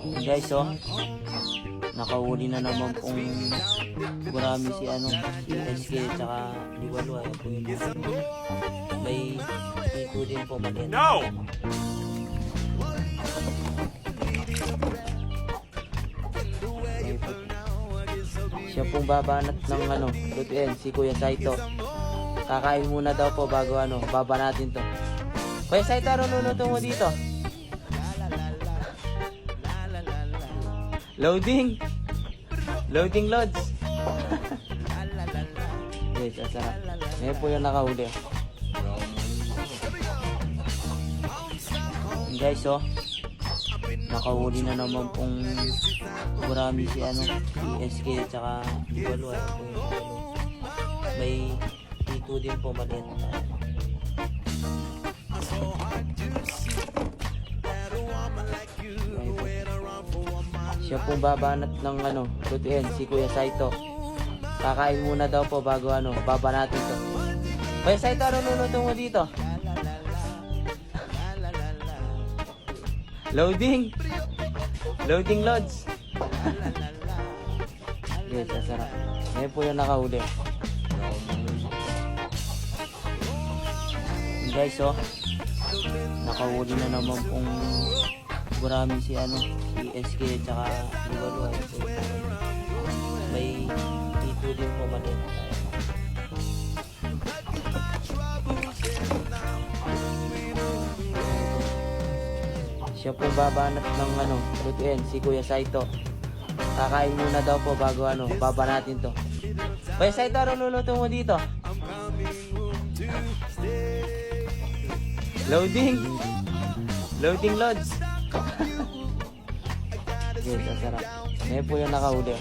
Guys, oh, nakahuli na naman pong gurami si si SK tsaka Liwalo. Ayan po yung may ito din po maliit. No! Siya pong babanat ng lutuin, si Kuya Saito. Kakain muna daw po bago baba natin to. Kuya Saito, ano luluto mo dito? Loading! Loading loads! Yes, asarap. Ngayon po yung nakahuli. Guys, oh, nakahuli na naman pong gurami si SK tsaka Liwalo. Ayan po yung Liwalo. May ito din po maliit. Siya pong babanat ng lutuin, si Kuya Saito. Kakain muna daw po bago baba natin to. Kuya Saito, ano luluto mo dito? Loading! Loading loads! Yes, asarap. Ngayon po yung nakahuli. Guys, oh, nakahuli na naman pong gurami si SK tsaka Liwalo. Ayan po yung may ito din po maliit. Siya po babanat ng lutuin, si Kuya Saito. Kakain muna daw po bago baba natin to. Kuya Saito, ano luluto mo dito? Loading! Loading loads! Yes, asarap. Ngayon po yung nakahuli.